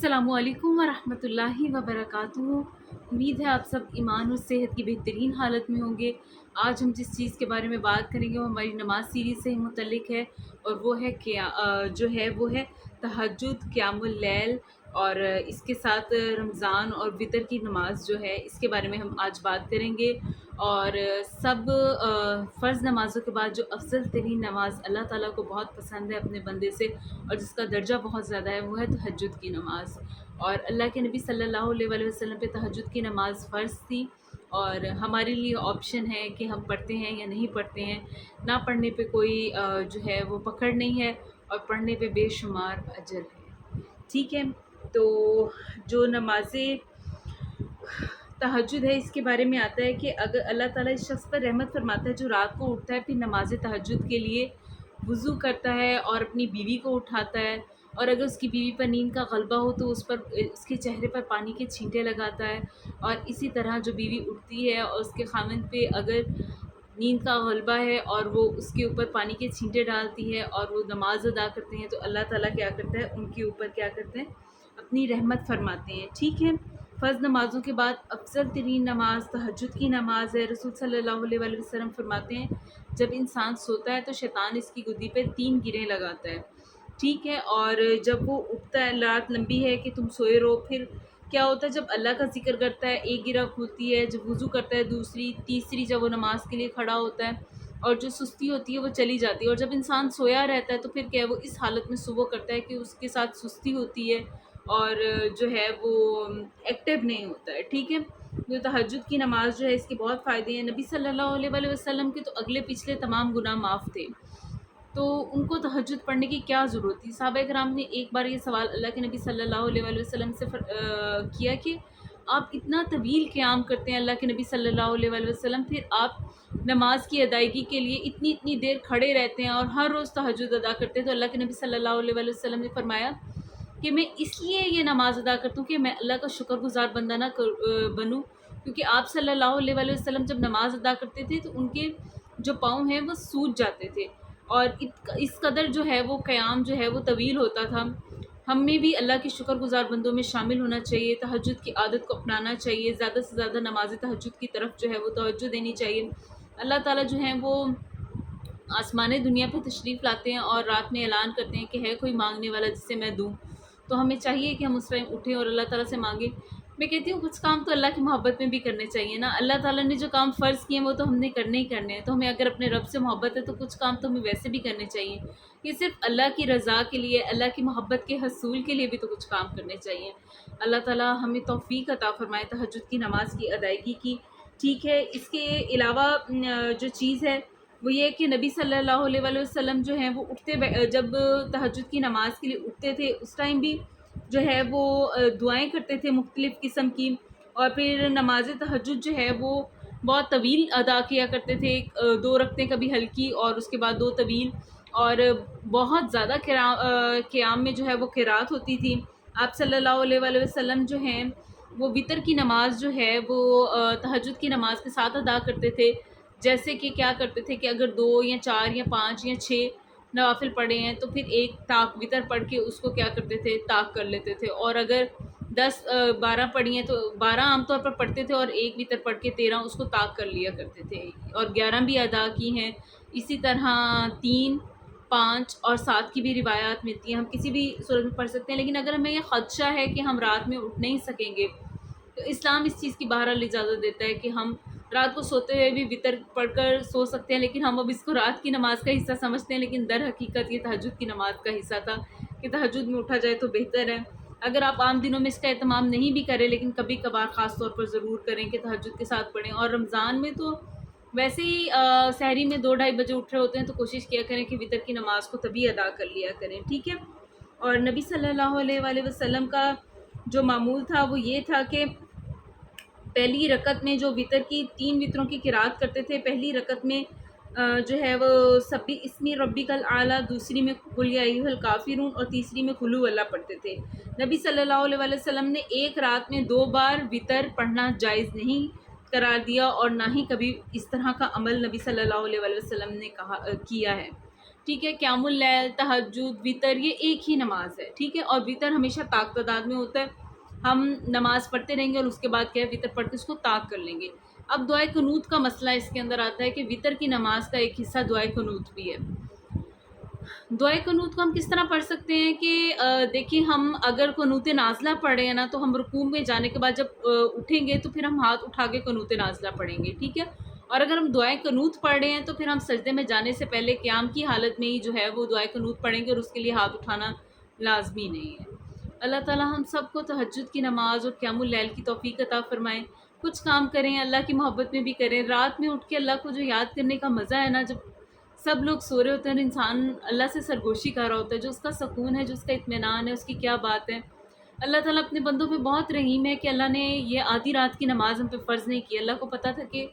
अस्सलामु अलैकुम वरहमतुल्लाहि वबरकातुहू। उम्मीद है आप सब ईमान और सेहत की बेहतरीन हालत में होंगे। आज हम जिस चीज़ के बारे में बात करेंगे वो हमारी नमाज सीरीज़ से मुतल्लिक है, और वो है वो है तहज्जुद, क़ियामुल लैल, और इसके साथ रमज़ान और वितर की नमाज जो है इसके बारे में हम आज बात करेंगे। और सब फ़र्ज़ नमाज़ों के बाद जो अफ़ज़ल तरीन नमाज़ अल्लाह ताला को बहुत पसंद है अपने बंदे से, और जिसका दर्जा बहुत ज़्यादा है, वो है तहज्जुद की नमाज़। और अल्लाह के नबी सल्लल्लाहु अलैहि वसल्लम पे तहज्जुद की नमाज़ फ़र्ज़ थी, और हमारे लिए ऑप्शन है कि हम पढ़ते हैं या नहीं पढ़ते हैं। ना पढ़ने पे कोई जो है वो पकड़ नहीं है, और पढ़ने पे बेशुमार अजर है। ठीक है, तो जो नमाज़ें तहज्जुद है इसके बारे में आता है कि अगर अल्लाह ताला इस शख्स पर रहमत फरमाता है जो रात को उठता है, फिर नमाज तहज्जुद के लिए वज़ू करता है और अपनी बीवी को उठाता है, और अगर उसकी बीवी पर नींद का गलबा हो तो उसके चेहरे पर पानी के छींटे लगाता है। और इसी तरह जो बीवी उठती है और उसके खामिन पे अगर नींद का गलबा है और वो उसके ऊपर पानी के छींटे डालती है और वो नमाज अदा करते हैं, तो अल्लाह ताला क्या करता है, उनके ऊपर क्या करते हैं, अपनी रहमत फरमाते हैं। ठीक है, फ़र्ज़ नमाज़ों के बाद अफ़ज़ल तरीन नमाज़ तहज्जुद की नमाज़ है। रसूल सल्लल्लाहु अलैहि वसल्लम फरमाते हैं, जब इंसान सोता है तो शैतान इसकी गुद्दी पे 3 गिरें लगाता है। ठीक है, और जब वो उठता है, रात लंबी है कि तुम सोए रहो, फिर क्या होता है, जब अल्लाह का ज़िक्र करता है एक गिरा खुलती है, जब वज़ू करता है दूसरी, तीसरी जब वो नमाज़ के लिए खड़ा होता है, और जो सुस्ती होती है वो चली जाती है। और जब इंसान सोया रहता है तो फिर क्या है, वो इस हालत में सुबह करता है कि उसके साथ सुस्ती होती है और जो है वो एक्टिव नहीं होता है। ठीक है, तो तहज्जुद की नमाज़ जो है इसके बहुत फ़ायदे हैं। नबी सल्लल्लाहु अलैहि वसल्लम के तो अगले पिछले तमाम गुनाह माफ़ थे, तो उनको तहज्जुद पढ़ने की क्या ज़रूरत थी। सहाबा-ए-किराम ने एक बार ये सवाल अल्लाह के नबी सल्लल्लाहु अलैहि वसल्लम से किया कि आप इतना तवील क़याम करते हैं अल्लाह के नबी सल्लल्लाहु अलैहि वसल्लम, फिर आप नमाज की अदायगी के लिए इतनी इतनी देर खड़े रहते हैं और हर रोज़ तहज्जुद अदा करते हैं। तो अल्लाह के नबी सल्लल्लाहु अलैहि वसल्लम ने फरमाया कि मैं इसलिए ये नमाज़ अदा करता हूँ कि मैं अल्लाह का शुक्रगुज़ार बंदा ना बनूँ, क्योंकि आप सल्लल्लाहु अलैहि वसल्लम जब नमाज़ अदा करते थे तो उनके जो पाँव हैं वो सूज जाते थे, और इस कदर जो है वो क़याम जो है वो तवील होता था। हमें भी अल्लाह के शुक्रगुज़ार बंदों में शामिल होना चाहिए, तहज्जुद की आदत को अपनाना चाहिए, ज़्यादा से ज़्यादा नमाज़ तहज्जुद की तरफ जो है वो तवज्जो देनी चाहिए। अल्लाह ताला जो है वो आसमानी दुनिया पे तशरीफ़ लाते हैं और रात में ऐलान करते हैं कि है कोई मांगने वाला जिसे मैं दूँ। तो हमें चाहिए कि हम उस टाइम उठें और अल्लाह ताला से मांगें। मैं कहती हूँ कुछ काम तो अल्लाह की मोहब्बत में भी करने चाहिए ना। अल्लाह ताला ने जो काम फ़र्ज़ किए हैं वो तो हमने करने ही करने हैं, तो हमें अगर अपने रब से मोहब्बत है तो कुछ काम तो हमें वैसे भी करने चाहिए। ये सिर्फ़ अल्लाह की रज़ा के लिए, अल्लाह की मोहब्बत के हसूल के लिए भी तो कुछ काम करने चाहिए। अल्लाह ताला हमें तौफ़ीक अता फ़रमाए तहज्जुद की नमाज़ की अदायगी की। ठीक है, इसके अलावा जो चीज़ है वो ये है कि नबी सल्लल्लाहु अलैहि वसल्लम जो हैं वो जब तहज्जुद की नमाज़ के लिए उठते थे उस टाइम भी जो है वो दुआएं करते थे मुख्तलिफ़ किस्म की, और फिर नमाज तहज्जुद जो है वो बहुत तवील अदा किया करते थे। 2 रकतें कभी हल्की और उसके बाद 2 तवील, और बहुत ज़्यादा क़याम में जो है वो क़िरात होती थी। आप सल्लल्लाहु अलैहि वसल्लम जो हैं वो वितर की नमाज़ जो है वो तहज्जुद की नमाज़ के साथ अदा करते थे। जैसे कि क्या करते थे कि अगर 2 या 4 या 5 या 6 नवाफ़िल पढ़े हैं तो फिर एक ताक वितर पढ़ के उसको क्या करते थे, ताक कर लेते थे। और अगर 12 पढ़ी हैं तो 12 आमतौर पर पढ़ते थे, और एक वितर पढ़ के 13 उसको ताक कर लिया करते थे, और 11 भी अदा की हैं। इसी तरह 3, 5 और 7 की भी रिवायात मिलती हैं। हम किसी भी सूरत में पढ़ सकते हैं, लेकिन अगर हमें ये ख़दशा है कि हम रात में उठ नहीं सकेंगे, तो इस्लाम इस चीज़ की बहरहाल इजाज़त देता है कि हम रात को सोते हुए भी वितर पढ़कर सो सकते हैं, लेकिन हम अब इसको रात की नमाज़ का हिस्सा समझते हैं, लेकिन दर हकीकत ये तहज्जुद की नमाज़ का हिस्सा था कि तहज्जुद में उठा जाए तो बेहतर है। अगर आप आम दिनों में इसका एहतमाम नहीं भी करें, लेकिन कभी कभार ख़ास तौर पर ज़रूर करें कि तहज्जुद के साथ पढ़ें। और रमज़ान में तो वैसे ही सहरी में 2 ढाई बजे उठ रहे होते हैं, तो कोशिश किया करें कि वितर की नमाज़ को तभी अदा कर लिया करें। ठीक है, और नबी सल्लल्लाहु अलैहि वसल्लम का जो मामूल था वो ये था कि पहली रकत में जो वितर की 3 वितरों की किरात करते थे। पहली रकत में जो है वो सब्बी इस्मी रब्बिकल आला, दूसरी में कुल या अय्युहल काफ़िरून, और तीसरी में कुल हुवल्लाह पढ़ते थे। नबी सल्लल्लाहु अलैहि वसल्लम ने एक रात में 2 बार वितर पढ़ना जायज़ नहीं करार दिया, और ना ही कभी इस तरह का अमल नबी सल्लल्लाहु अलैहि वसल्लम ने किया है। ٹھیک ہے، قیام اللیل، تہجد، وطر، یہ ایک ہی نماز ہے، ٹھیک ہے، اور وطر ہمیشہ طاق تعداد میں ہوتا ہے۔ ہم نماز پڑھتے رہیں گے اور اس کے بعد کیا ہے وطر پڑھ کے اس کو طاق کر لیں گے۔ اب دعائے قنوت کا مسئلہ اس کے اندر آتا ہے کہ وطر کی نماز کا ایک حصہ دعائے قنوت بھی ہے۔ دعائے قنوت کو ہم کس طرح پڑھ سکتے ہیں کہ دیکھیں، ہم اگر قنوت نازلہ پڑھ رہے ہیں نا، تو ہم رکوع میں جانے کے بعد جب اٹھیں گے تو پھر ہم ہاتھ اٹھا کے قنوت نازلہ پڑھیں گے، ٹھیک ہے، اور اگر ہم دعائے قنوت پڑھ رہے ہیں تو پھر ہم سجدے میں جانے سے پہلے قیام کی حالت میں ہی جو ہے وہ دعائے قنوت پڑھیں گے، اور اس کے لیے ہاتھ اٹھانا لازمی نہیں ہے۔ اللہ تعالیٰ ہم سب کو تہجد کی نماز اور قیام اللیل کی توفیق عطا فرمائیں۔ کچھ کام کریں، اللہ کی محبت میں بھی کریں، رات میں اٹھ کے اللہ کو جو یاد کرنے کا مزہ ہے نا، جب سب لوگ سو رہے ہوتے ہیں اور انسان اللہ سے سرگوشی کر رہا ہوتا ہے، جو اس کا سکون ہے، جو اس کا اطمینان ہے، اس کی کیا بات ہے۔ اللہ تعالیٰ اپنے بندوں پہ بہت رحیم ہے کہ اللہ نے یہ آدھی رات کی نماز ہم پہ فرض نہیں کی۔ اللہ کو پتہ تھا کہ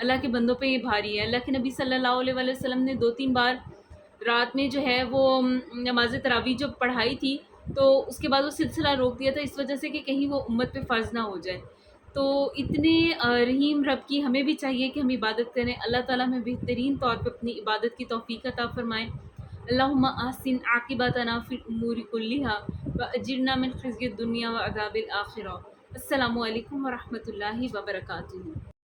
اللہ کے بندوں پہ یہ بھاری ہے۔ اللہ کے نبی صلی اللہ علیہ وآلہ وسلم نے 2-3 بار رات میں جو ہے وہ نماز تراویح جب پڑھائی تھی تو اس کے بعد وہ سلسلہ روک دیا تھا، اس وجہ سے کہ کہیں وہ امت پہ فرض نہ ہو جائے۔ تو اتنے رحیم رب کی ہمیں بھی چاہیے کہ ہم عبادت کریں۔ اللہ تعالیٰ ہمیں بہترین طور پہ اپنی عبادت کی توفیق عطا فرمائیں۔ اللہم احسن عاقبتنا فی الامور کلھا واجرنا من خزی الدنیا وعذاب الآخرہ۔ السلام علیکم ورحمۃ اللہ وبرکاتہ۔